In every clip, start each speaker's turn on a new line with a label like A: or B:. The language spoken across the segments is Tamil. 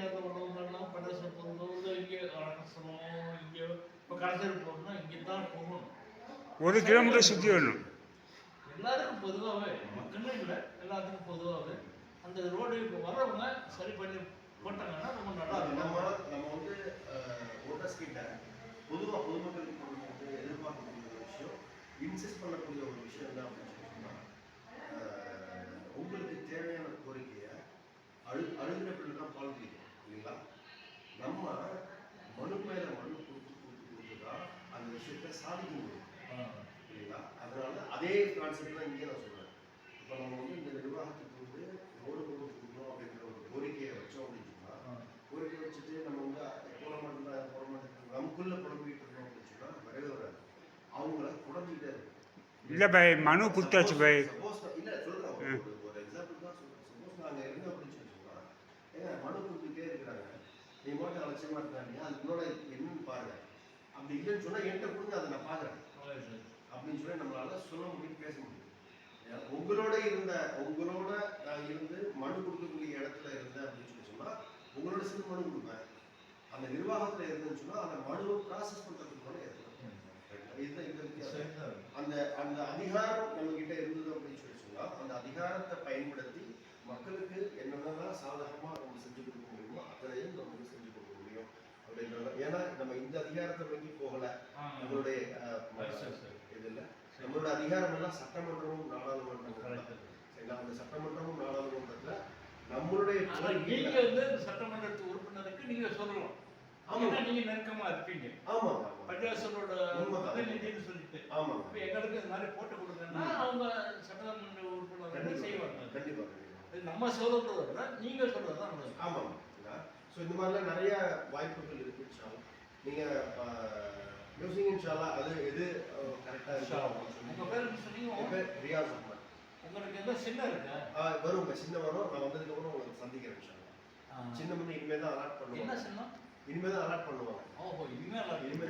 A: தெரியாத உணவுகள்லாம் பட்டாசு போகும்போது இங்கே அரசனம் இங்கே இப்போ கடைசியில் போகணும்னா இங்கே தான் போகணும்.
B: 1 கிலோமீட்டர் சுற்றி வரணும்.
A: எல்லாருக்கும் பொதுவாகவே மக்களும் இல்லை, எல்லாத்துக்கும் பொதுவாகவே அந்த ரோடு இப்போ வர்றவங்க சரி பண்ணி போட்டாங்கன்னா ரொம்ப நல்லா இருக்கும்.
C: நம்ம வந்து ஓட்டர்ஸ் கிட்ட பொதுவாக பொதுமக்களுக்கு வந்து எதிர்பார்க்கக்கூடிய ஒரு விஷயம், இன்சிஸ்ட் பண்ணக்கூடிய ஒரு விஷயம் என்ன அப்படின்னு சொன்னா, உங்களுக்கு தேவையான கோரிக்கையை அழுகிறப்படி தான் பால் பிடிக்கும் இல்லைங்களா? நம்ம மனு மேல மனு கொடுத்து தான் அந்த விஷயத்தை சாதிக்க முடியும் இல்லைங்களா? அதனால அதே கான்செப்ட் தான் இங்கே நான் சொல்றேன். இப்போ நம்ம வந்து இந்த நிர்வாகத்துக்கு வந்து ரோடு கொடுக்கணும் அப்படிங்கிற ஒரு கோரிக்கையை வச்சோம் அப்படின்னு சொன்னா, கோரிக்கை வச்சுட்டு நம்ம வந்து போட மாட்டேன் நமக்குள்ள புலம்பிட்டு இருக்கோம் அப்படின்னு சொன்னா வரவே வராது. அவங்கள குறைஞ்சிக்கிட்டே இருக்கும்.
B: இல்லை பை, மனு கொடுத்தாச்சு பை.
C: சப்போஸ் இல்லை சொல்கிறேன், ஒரு எக்ஸாம்பிள் தான் சொல்கிறேன். சப்போஸ் நாங்கள் இருந்தோம் அப்படின்னு சொன்னால், ஏங்க மனு கொடுத்துட்டே இருக்கிறாங்க, நீ மட்டும் அலட்சியமாக இருக்காங்க, அது உன்னோட என்னன்னு பாருங்க, அப்படி இல்லைன்னு சொன்னால் என்கிட்ட கொடுங்க, அதை நான் பார்க்குறேன் அப்படின்னு சொல்லி நம்மளால சொல்ல முடியும், பேச முடியும். உங்களோட நான் இருந்து மனு கொடுக்கக்கூடிய இடத்துல இருந்தேன் அப்படின்னு சொன்னால் உங்களோட சேர்ந்து மனு கொடுப்பேன். அந்த நிர்வாகத்தில் இருந்தேன்னு சொன்னால் அந்த மனுவை ப்ராசஸ் பண்ணுறதுக்கு கூட அந்த அந்த அதிகாரம் நம்ம கிட்ட இருந்தது அப்படின்னு சொன்னா அந்த அதிகாரத்தை பயன்படுத்தி மக்களுக்கு என்னென்னலாம் சாதகமா நம்ம செஞ்சு கொடுக்க முடியுமோ அத்தனையும் நம்ம செஞ்சு கொடுக்க முடியும் அப்படின்றது. ஏன்னா நம்ம இந்த அதிகாரத்தை நோக்கி போகல, நம்மளுடைய இதுல நம்மளோட அதிகாரம் எல்லாம் சட்டமன்றமும் நாடாளுமன்றம். சரிங்களா? அந்த சட்டமன்றமும் நாடாளுமன்றத்துல நம்மளுடைய
A: நீங்க வந்து சட்டமன்ற உறுப்பினருக்கு நீங்க சொல்லலாம். ஆமா, நீங்க நெருக்கமா இருப்பீங்க.
C: ஆமா,
A: பஞ்சாயத்தோட பிரதிநிதின்னு சொல்லிட்டு இப்போ எங்களுக்கு இந்த மாதிரி போட்டு கொடுங்கன்னா அவங்க சட்டமன்ற உறுப்பினர் செய்வாங்க.
C: கண்டிப்பா
A: நம்ம சொல்றத நீங்க சொல்றதுதான் நல்லது.
C: ஆமாம். ஸோ இந்த மாதிரிலாம் நிறைய வாய்ப்புகள் இருக்கு. நீங்க யோசிங்க இன்ஷால்லா. அது எது கரெக்டா இருக்கு.
A: உங்க பேர் என்ன சொன்னீங்க?
C: ரியாஸ் அஹ்மத்.
A: உங்களுக்கு எந்த சின்ன இருக்கா?
C: வரும், சின்ன வரும். நான் வந்ததுக்கு அப்புறம் உங்களுக்கு சந்திக்கிறேன் இன்ஷால்லா. சின்ன வந்து இனிமே தான் அலாட் பண்ணுவாங்க.
A: என்ன சின்னம்?
C: இனிமே தான் அலாட் பண்ணுவாங்க.
A: ஓஹோ, இனிமே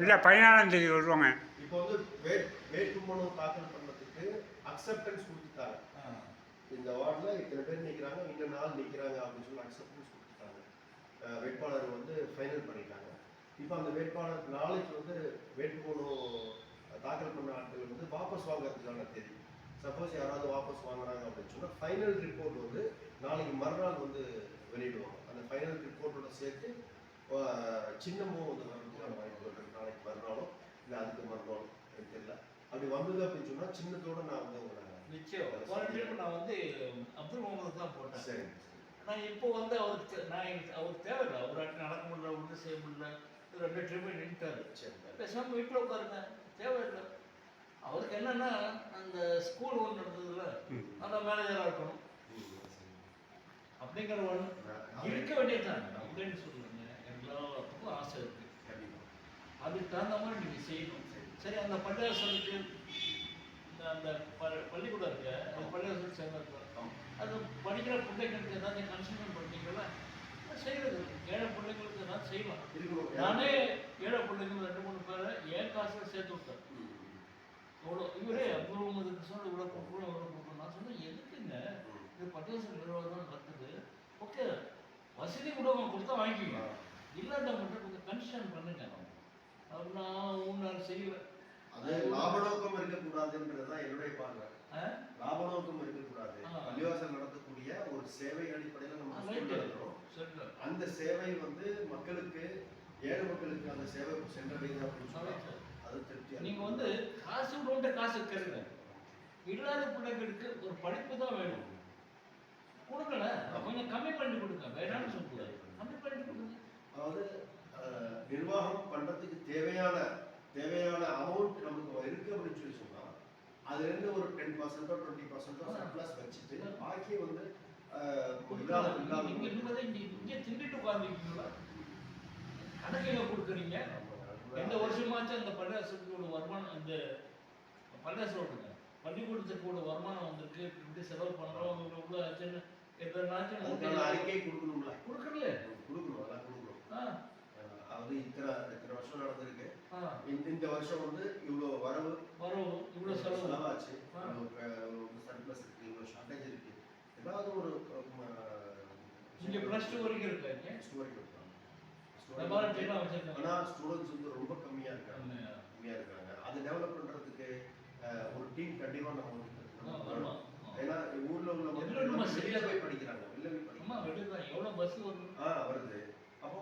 B: இல்லை 14ஆம் தேதி வருவாங்க.
C: இப்போ வந்து வேட்புமனு தாக்கல் பண்ணதுக்கு அக்செப்டன்ஸ் கொடுத்துட்டாங்க. இந்த வார்டில் இத்தனை பேர் நிற்கிறாங்க, இந்த நாள் நிற்கிறாங்க அப்படின்னு சொல்லி அக்செப்டன்ஸ் கொடுத்துட்டாங்க. வேட்பாளர் வந்து ஃபைனல் பண்ணிட்டாங்க. இப்போ அந்த வேட்பாளர் நாளைக்கு வந்து வேட்புமனு தாக்கல் பண்ண ஆட்கள் வந்து வாபஸ் வாங்குறதுக்கான தேதி. சப்போஸ் யாராவது வாபஸ் வாங்குறாங்க அப்படின்னு சொன்னால் ஃபைனல் ரிப்போர்ட் வந்து நாளைக்கு மறுநாள் வந்து வெளியிடுவாங்க. அந்த ஃபைனல் ரிப்போர்ட்டோட சேர்த்து சின்னமும் வந்து வரதுக்கான வாய்ப்பு இருக்கு. நாளைக்கு மறுநாளும் இல்லை அதுக்கு மறுநாளும் எனக்கு தெரியல. அப்படி வந்தது அப்படின்னு சொன்னால் சின்னத்தோட நான் வந்து உங்களை
A: நிச்சயம் நான் வந்து அப்துல் முகமது தான் போட்டேன்.
C: சரி,
A: நான் இப்போ வந்து அவருக்கு தேவையில்லை. அவர் நடக்க முடியல, ஒன்றும் செய்ய முடியல, 2 ட்ரிப்பு நின்ட்டாரு. சரி, பேசாமல் வீட்டில் உட்காருங்க, தேவையில்லை. அவருக்கு என்னன்னா அந்த ஸ்கூல் ஒன்று நடந்ததுல அந்த மேனேஜராக இருக்கணும் அப்படிங்கிற ஒன்று இருக்க வேண்டியதுதான். அப்படின்னு சொல்லுவாங்க, எல்லாத்துக்கும் ஆசை இருக்கு. அதுக்கு தகுந்த மாதிரி நீங்கள் செய்யணும். சரி, அந்த பள்ளியாசலுக்கு அந்த பள்ளிக்கூடம் இருக்கு, அந்த பள்ளியாசலுக்கு சேர்ந்துருக்கோம். அது படிக்கிற பிள்ளைங்களுக்கு ஏதாவது கன்சல்டன் பண்ணிக்கலாம், செய்யறது. ஏழை பிள்ளைங்களுக்கு ஏதாவது செய்யலாம். நானே ஏழை பிள்ளைங்க 2-3 பேரை என் காசில் சேர்த்து விட்டேன். இவ்வளோ இவரே அப்துல் முகமது சொன்ன இவ்வளோ கொடுக்கணும். நான் சொன்னேன், எதுக்குங்க இது பள்ளியாசல் நிர்வாகம் நடக்குது. ஓகே, வசதி கூட கொடுத்தா வாங்கிக்கலாம், இல்லாத மட்டும் கொஞ்சம் கன்செஷன் பண்ணுங்க. நான் ஒன்றும் செய்யலை.
C: அது லாப நோக்கம் இருக்கக்கூடாதுன்றதுதான் என்னுடைய பார்வை. லாப நோக்கம் இருக்கக்கூடாது. பள்ளிவாசல் நடத்தக்கூடிய ஒரு சேவை அடிப்படையில் நம்ம அந்த சேவை வந்து மக்களுக்கு, ஏழை மக்களுக்கு அந்த சேவை சென்றடையுது அப்படின்னு சொன்னா அது திருப்தி.
A: நீங்க வந்து காசு விட காசு கருங்க, இல்லாத பிள்ளைகளுக்கு ஒரு படிப்பு தான் வேணும். கொடுக்கல கொஞ்சம் கம்மி பண்ணி கொடுங்க, வேணாம்னு சொல்லக்கூடாது, கம்மி பண்ணி கொடுங்க.
C: அதாவது நிர்வாகம் பண்றதுக்கு தேவையான அமௌண்ட் நமக்கு இருக்கு அப்படின்னு சொல்லி சொன்னா அதுல இருந்து ஒரு 10% 20% சர்ப்ளஸ் வச்சுட்டு பாக்கி வந்து
A: இங்கே திண்டுட்டு உட்கார்ந்துருக்கீங்களா? கணக்கில் கொடுக்குறீங்க. எந்த வருஷமாச்சும் அந்த பள்ளியாசலோட வருமானம், அந்த பள்ளியாசலோட பள்ளிக்கூடத்துக்கு வருமானம் வந்திருக்கு, இப்படி செலவு பண்றோம், உள்ள எதனாச்சும்
C: அறிக்கை கொடுக்கணும்ல?
A: கொடுக்கல,
C: கொடுக்கணும், அதான் கொடுக்கணும். அதாவது இத்தனை வருஷம் நடந்திருக்கு, இந்த வருஷம் வந்து இவ்வளவு வரவு,
A: இவ்வளவு
C: செலவாச்சு, சர்ப்ளஸ் இருக்கு, இவ்வளவு ஷார்டேஜ் இருக்கு, ஏதாவது ஒரு
A: இங்கே ப்ளஸ் டூ வரைக்கும் இருக்காங்க.
C: ப்ளஸ் டூ வரைக்கும் இருக்காங்க.
A: லெபார்ட்டரிலாம் வச்சிருக்காங்க.
C: ஆனால் ஸ்டூடெண்ட்ஸ் வந்து ரொம்ப கம்மியாக இருக்காங்க. அதை டெவலப் பண்ணுறதுக்கு ஒரு டீம் கண்டிப்பாக நம்ம வந்து இருக்கணும். ஏன்னா ஊரில் உள்ள மக்கள் வெளியில போய் படிக்கிறாங்க.
A: எவ்வளோ பஸ் வருது?
C: வருது. அப்போ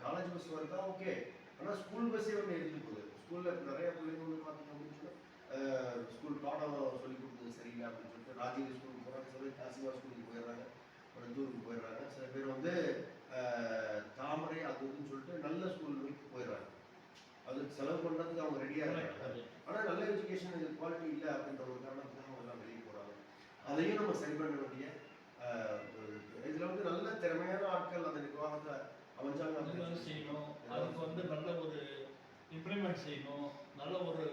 C: காலேஜ் பஸ் வருதா ஓகே. ஆனால் ஸ்கூல் பஸ்ஸே வந்து எழுதி போகுது. ஸ்கூலில் நிறைய பிள்ளைங்க வந்து பார்த்தீங்க அப்படின்னு சொன்னால் ஸ்கூல் பாடம் சொல்லி கொடுத்தது சரியில்லை அப்படின்னு சொல்லிட்டு ராஜேந்திர ஸ்கூலுக்கு போகிறாங்க, சில பேர் காசிவா ஸ்கூலுக்கு போயிடுறாங்க, மருந்தூருக்கு போயிடுறாங்க, சில பேர் வந்து தாமரை அது இதுன்னு சொல்லிட்டு நல்ல ஸ்கூலுக்கு போயிடுறாங்க. அதுக்கு செலவு பண்ணுறதுக்கு அவங்க ரெடியாக இருக்காங்க. ஆனால் நல்ல எஜுகேஷன் குவாலிட்டி இல்லை அப்படின்ற ஒரு காரணத்துக்கு அவங்க எல்லாம் வெளியே போகிறாங்க. அதையும் நம்ம சரி பண்ண வேண்டிய இதில் வந்து நல்ல திறமையான ஆட்கள் அந்த நிர்வாகத்தை அமைஞ்சாங்க
A: செய்யணும். அதுக்கு வந்து நல்ல ஒரு இம்ப்ளிமெண்ட் செய்யணும். நல்ல ஒரு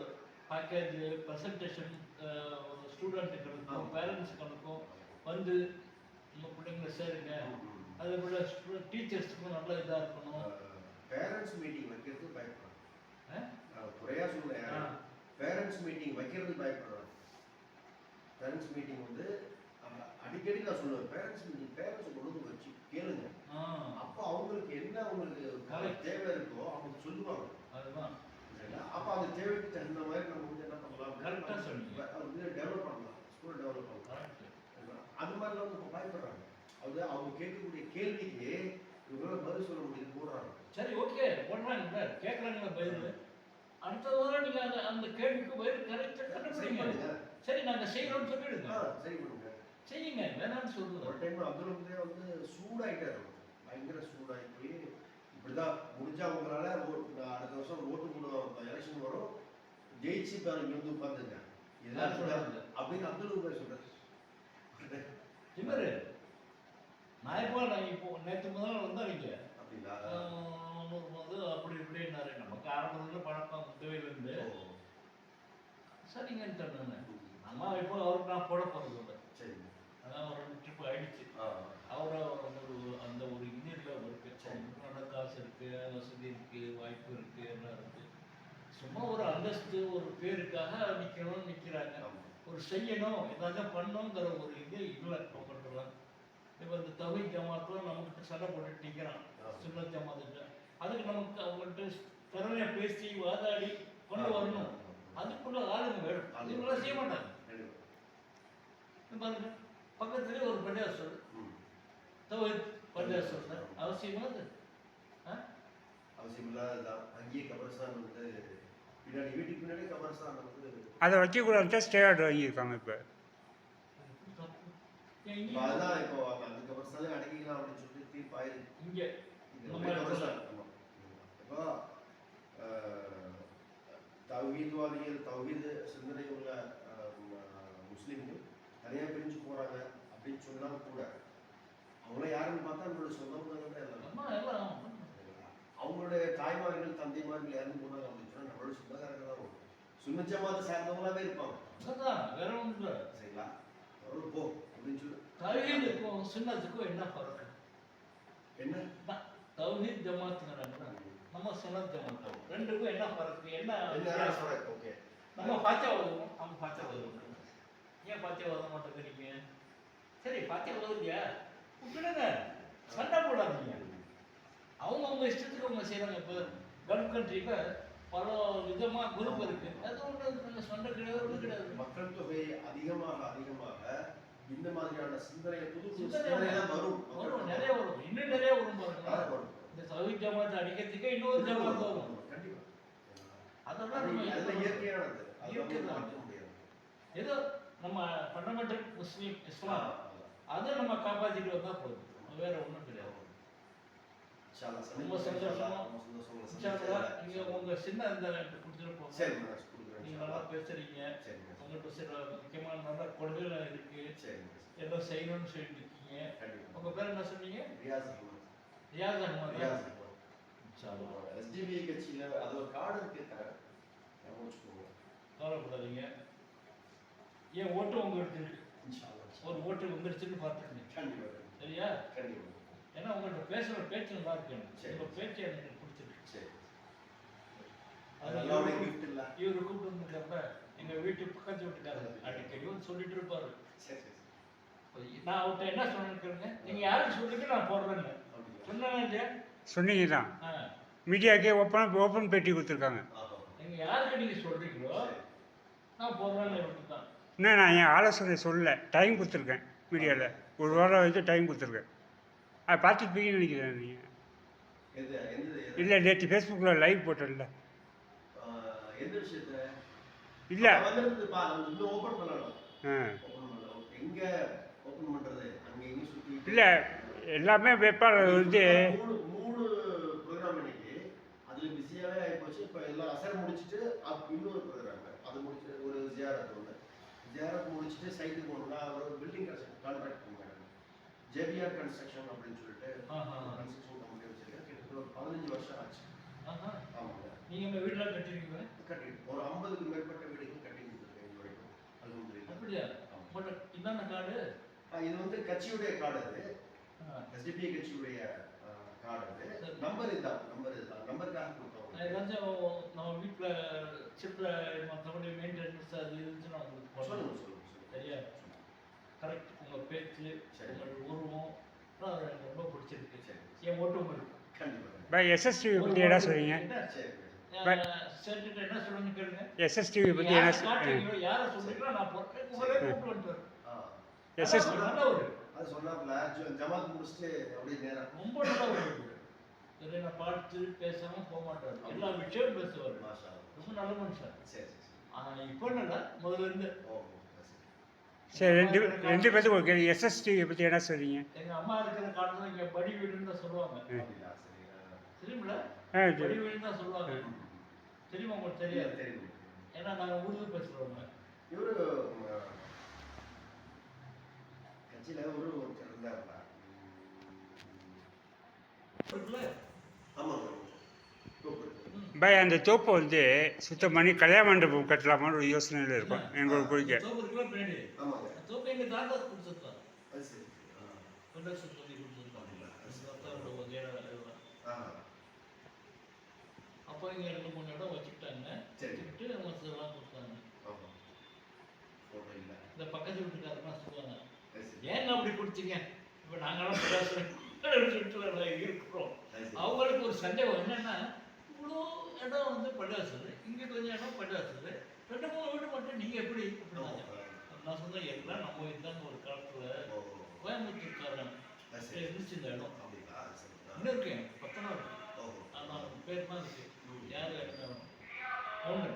A: பேக்கேஜ் ப்ரெசன்டேஷன் ஸ்டூடெண்ட்டுகளுக்கும் பேரண்ட்ஸுகளுக்கும் வந்து நம்ம பிள்ளைங்களை சேருங்க. அதே போல் டீச்சர்ஸுக்கும் நல்ல இதாக இருக்கணும்.
C: பேரண்ட்ஸ் மீட்டிங் வைக்கிறது பயப்படுறாங்க. குறையா சொல்றேன். பேரண்ட்ஸ் மீட்டிங் வைக்கிறது பயப்படுறாங்க. பேரண்ட்ஸ் மீட்டிங் வந்து அடிக்கடி நான் சொல்லுவேன், பேரண்ட்ஸ் மீட்டிங் பேரண்ட்ஸ் கொண்டு வந்து வச்சு கேளுங்க. அப்போ அவங்களுக்கு என்ன அவங்களுக்கு தேவை இருக்கோ அவங்க சொல்லுவாங்க. அதுதான் அப்போ அந்த தேவைக்கு தகுந்த மாதிரி நம்ம வந்து என்ன பண்ணலாம், டெவலப் பண்ணலாம், ஸ்கூல் டெவலப் பண்ணலாம். அது மாதிரிலாம் வந்து இப்போ பயப்படுறாங்க. அது அவங்க கேட்கக்கூடிய கேள்விக்கு இவங்களால பதில் சொல்ல முடியுது போடுறாங்க.
A: சரி ஓகே போடுறாங்க, கேட்குறாங்களா பதில். அடுத்த வாரம் நீங்கள் அந்த கேள்விக்கு பதில் கண்டுபிடிங்க. சரி நாங்கள் செய்கிறோம்னு சொல்லிடுங்க.
C: சரி பண்ணுங்க,
A: செய்யுங்க, வேணாம்னு சொல்லுங்க.
C: ஒரு டைம் அப்துல் வந்து சூடாயிட்டாரு, பயங்கர சூடாகி போய் இப்படிதான் முடிஞ்சா உங்களால அடுத்த வருஷம் ஓட்டு போடுவோம், எலெக்ஷன் வரும், ஜெயிச்சு இங்க வந்து உட்காந்துங்க அப்படின்னு அப்துல் சொல்றாரு.
A: இவரு நான் இப்போ நேற்று முதல்ல வந்தாங்க
C: அப்படிங்களா,
A: வந்து அப்படி இப்படின்னாரு. நமக்கு ஆரம்பத்தில் பழக்கம் முத்தவையிலேருந்து சரிங்கன்னு சொன்னேன். அம்மா இப்போ அவருக்கு நான் போட போகிறது இல்லை.
C: சரி,
A: அதான் ஒரு ட்ரிப் ஆயிடுச்சு. அவரை அந்த ஒரு இந்தியில் இருக்கு, நல்ல காசு இருக்கு, வசதி இருக்கு, வாய்ப்பு இருக்கு, எல்லாம் இருக்கு. சும்மா ஒரு அந்தஸ்து ஒரு பேருக்காக நிற்கணும்னு நிற்கிறாங்க. ஒரு செய்யணும் ஏதாவது பண்ணணுங்கிற ஒரு இது இல்லை பண்ணுறாங்க. இப்போ இந்த தொகை ஜமாத்தும் நம்மகிட்ட சண்டை போட்டு நிற்கிறான் சின்ன ஜமாத்துக்கிட்ட. அதுக்கு நமக்கு அவங்கள்ட்ட திறமையை பேசி வாதாடி கொண்டு வரணும். அதுக்குள்ள ஆளுங்க வேணும். அதுக்குள்ள செய்ய மாட்டாங்க. பாருங்க பக்கத்துலேயே ஒரு பள்ளியாசல் தௌஹீத் பள்ளியாசல் சார் அவசியமா அது
C: அவசியம் இல்லாததான். அங்கேயே கபர்ஸ்தான் வந்து பின்னாடி வீட்டுக்கு பின்னாடி கபர்ஸ்தான் வந்து
B: அதை வைக்கக்கூடாது ஸ்டே ஆர்டர் வாங்கியிருக்காங்க. இப்போ
C: அதான் இப்போ அந்த கபர்ஸ்தானே அடக்கிக்கலாம் அப்படின்னு சொல்லிட்டு தீர்ப்பு ஆயிருக்கு.
A: இங்கே
C: இப்போ தௌஹீத்வாதிகள் தௌஹீத் சிந்தனை உள்ள முஸ்லீம்கள் நிறைய பிரிஞ்சு போறாங்க அப்படின்னு சொன்னாலும் கூட அவங்கள யாருன்னு பார்த்தா நம்மளோட சொந்தம் எல்லாம் அவங்களுடைய தாய்மார்கள் தந்தைமார்கள் யாருன்னு போனாங்க அப்படின்னு சொன்னா நம்மளோட சொந்தக்காரங்க தான் வரும். சுன்ன ஜமாத்தை சார்ந்தவங்களாவே இருப்பாங்க.
A: வேற ஒன்று
C: சரிங்களா, அவரும் போ அப்படின்னு சொல்லி
A: தௌஹீதுக்கும் சுன்னத்துக்கும் என்ன பரவாயில்ல,
C: என்ன
A: தௌஹீத் ஜமாத்துங்கிறாங்க, நம்ம சுன்னத் ஜமாத் ரெண்டுக்கும் என்ன பரவாயில்ல, என்ன
C: ஓகே.
A: நம்ம பாச்சா ஓதுவோம், அவங்க பாச்சா ஓதுவோம். ஏன் பாத்தியா ஓத மாட்டேங்கிறீங்க? சரி பாத்தியா ஓதுங்க, விட்டுடுங்க, சண்டை போடாதீங்க. அவங்க இஷ்டத்துக்கு அவங்க செய்கிறாங்க. இப்போ கல்ஃப் கண்ட்ரியில் பல விதமாக குரூப் இருக்கு, அது ஒன்று சண்டை கிடையாது கிடையாது.
C: மக்கள் தொகை அதிகமாக இந்த மாதிரியான சிந்தனை புது சிந்தனை வரும்,
A: நிறைய வரும், இன்னும் நிறைய வரும். பாருங்க இந்த தௌஹீத் ஜமாத்தை அடிக்கிறதுக்கே இன்னொரு ஜமாத் வரும்.
C: கண்டிப்பாக
A: அதெல்லாம்
C: இயற்கையானது,
A: இயற்கை தான். ஏதோ நம்ம ஃபண்டமெண்டல் முஸ்லீம் இஸ்லாம் அதை நம்ம காப்பாற்றிட்டு வந்தால் போதும், வேற ஒன்றும் கிடையாது. ரொம்ப சந்தோஷம். நீங்கள் உங்கள் சின்ன இந்த கொடுத்துட்டு போங்க. நீங்கள் நல்லா பேசுறீங்க, உங்கள்கிட்ட சில முக்கியமான நல்ல கொள்கைகள் இருக்கு, எல்லாம் செய்யணும்னு சொல்லிட்டு இருக்கீங்க. உங்கள் பேர் என்ன சொன்னீங்க? ரியாஸ் அஹ்மத்.
C: எஸ்டிபி கட்சியில் அது ஒரு கார்டு இருக்கு,
A: கவலைப்படாதீங்க. ஏன் ஓட்டு உங்களுக்கு இருக்கு, ஒரு ஓட்டு வந்துடுச்சுன்னு பார்த்துக்கங்க. சரியா? ஏன்னா உங்கள்கிட்ட பேசுகிற பேச்சு நல்லா இருக்கு, உங்கள் பேச்சு எனக்கு பிடிச்சிருக்கு. இவர் கூப்பிட்டு வந்துருக்கப்ப எங்கள் வீட்டு பக்கத்து வீட்டுக்காரர் அடிக்கடி வந்து சொல்லிட்டு இருப்பாரு, நான் அவர்கிட்ட என்ன சொன்னேன்னு கேளுங்க, நீங்கள் யாருக்கு சொல்றீங்க நான் போடுறேன்னு
C: அப்படிங்களா?
A: சொன்னேன் இல்லையா?
B: சொன்னீங்க தான்.
A: ஆ,
B: மீடியாக்கே ஓப்பன் பேட்டி கொடுத்துருக்காங்க.
C: ஆஹா.
A: நீங்கள் யாருக்கு நீங்கள் சொல்கிறீங்களோ நான் போடுறேன்னு இவருக்கு தான்.
B: இன்னும் நான் என் ஆலோசனை சொல்லலை, டைம் கொடுத்துருக்கேன் மீடியாவில். ஒரு வாரம் வரைக்கும் டைம் கொடுத்துருக்கேன். அதை பார்த்துருப்பீங்கன்னு நினைக்கிறேன் நீங்கள்.
C: எந்த எந்த
B: இல்லை, நேற்று ஃபேஸ்புக்கில் லைவ் போட்டேன்ல.
C: எந்த விஷயத்துல
B: இல்லை.
C: வந்துருந்துப்பா, நம்ம இன்னும் ஓபன் பண்ணலாம்.
B: ஆ
C: ஓபன் பண்ணலாம். எங்க ஓபன் பண்றது? அங்க இங்க சுத்தி
B: இல்லை, எல்லாமே வேட்பாளர் வந்து
C: மூணு ப்ரோக்ராம் இன்னைக்கு. அதுல பிஸியாவே ஆயிப்போச்சு. இப்போ எல்லாம் அசர் முடிச்சிட்டு இன்னொரு ப்ரோக்ராம் அது முடிச்சு ஒரு ஜியாரத் ஒன்று. ஜியாரத் முடிச்சுட்டு சைட்டுக்கு போகணும்னா அவர் ஒரு பில்டிங் கான்ட்ராக்ட் பண்ணுவாங்க. ஜேபிஆர் கன்ஸ்ட்ரக்ஷன் அப்படின்னு சொல்லிட்டு கன்ஸ்ட்ரக்ஷன் கம்பெனி வச்சிருக்கேன். கிட்டத்தட்ட ஒரு 15 வருஷம் ஆச்சு. ஆமாங்க.
A: நீங்கள் உங்கள் வீட்டில் கட்டிருக்கீங்க
C: கட்டிட்டு ஒரு 50க்கு மேற்பட்ட வீடுகள் கட்டி கொடுத்துருக்கேன் இது வரைக்கும். அல்ஹம்துலில்லாஹ்.
A: அப்படியா? பட் என்னென்ன கார்டு?
C: இது வந்து கட்சியுடைய கார்டு. அது எஸ்டிபி கட்சியுடைய கார்டு. அது நம்பர் இதுதான். நம்பருக்காக கொடுத்தோம்.
A: ஏதாச்சும் நம்ம வீட்டில் சிப்ல மற்றபடி மெயின்டெனன்ஸ் அது இருந்துச்சுன்னா உங்களுக்கு
C: சொல்லுங்க.
A: சரியா? கரெக்ட். உங்கள் பேச்சு, உங்கள் உருவம் அது எனக்கு ரொம்ப பிடிச்சிருக்கு.
C: சரி.
A: என் ஓட்டும் இருக்கு.
C: கண்டிப்பாக.
B: பை எஸ்எஸ்டிவி பற்றி என்ன சொல்றீங்க?
C: சரி.
A: சேர்த்துட்டு என்ன சொல்லுங்க கேளுங்க.
B: எஸ்எஸ்டிவி பற்றி என்ன
A: காட்டுறீங்களோ யாரை சொல்றீங்களோ நான் போறேன். உங்களே கூப்பிட்டு வந்துடுறேன்.
B: எஸ்எஸ்
A: நல்ல ஒரு
C: அது சொன்னாப்ல ஜமாத் முடிச்சுட்டு அப்படியே நேரா
A: ரொம்ப நல்ல ஒரு இதை நான் பார்த்து பேசாம போக மாட்டாரு. எல்லா விஷயமும் பேசுவார்.
C: மாஷா அல்லாஹ்.
A: ரொம்ப நல்ல மனுஷன்.
C: சரி.
A: இப்போ என்னடா முதல்ல இருந்து
C: ஓ
B: சரி, ரெண்டு பேர்த்துக்கு ஒரு கேள்வி. எஸ்எஸ்டிவி பற்றி என்ன சொல்றீங்க?
A: எங்க அம்மா இருக்கிற காலத்துல இங்க படி வீடுன்னு தான் சொல்லுவாங்க.
C: அப்படிங்களா? சரி.
A: தெரியுமில?
B: ஆ
A: படி
B: சரி.
A: வீடுன்னு தான் சொல்லுவாங்க. தெரியுமா உங்களுக்கு? தெரியாது.
C: தெரியும்.
A: ஏன்னா நாங்க உருது பேசுறவங்க.
C: இவரு கட்சியில ஒருத்தர் இருந்தாருப்பா.
A: இருக்குல்ல?
C: ஆமாங்க. கூப்பிடு.
B: பை அந்த தோப்பை வந்து சுத்தம் பண்ணி கல்யாண மண்டபம் கட்டலாமான்னு ஒரு யோசனையில் இருக்கும் எங்களோட கோரிக்கை.
A: தோப்பு இருக்குல்ல பின்னாடி.
C: ஆமாங்க.
A: தோப்பு எங்க தாத்தா கொடுத்துருக்காரு.
C: அது சரி.
A: கொண்டாசம் சொல்லி கொடுத்துருக்காங்க. தாத்தாவோட வகையான இதுதான். அப்போ இங்க 2-3 இடம் வச்சுக்கிட்டாங்க.
C: சரி.
A: வச்சுக்கிட்டு மற்றதெல்லாம் கொடுத்தாங்க.
C: ஆமா. போட்டோ இல்ல.
A: இந்த பக்கத்து வீட்டுக்காரலாம் சொல்லுவாங்க,
C: அது சரி.
A: ஏங்க அப்படி கொடுத்தீங்க? இப்போ நாங்களாம் பேசுகிறோம் இருக்கிறோம்.
C: அது சரி.
A: அவங்களுக்கு ஒரு சந்தேகம் என்னன்னா, இவ்வளோ இடம் வந்து பள்ளிவாசல், இங்கே கொஞ்சம் இடம் பள்ளிவாசல், 2-3 வீடு மட்டும் நீங்கள் எப்படி அப்படின்னாங்க. நான் சொன்னேன், எல்லாம் நம்ம இதுதான் ஒரு காலத்தில்
C: ஓ.
A: கோயம்புத்தூர்காரன்
C: அது சரி.
A: இருந்துச்சு இந்த இடம்.
C: அப்படிங்களா? அது சரி.
A: இன்னும் இருக்கேன் 10 நாள்.
C: ஓ.
A: ஆனால் பேர் தான் இருக்கு. யார் ஒன்று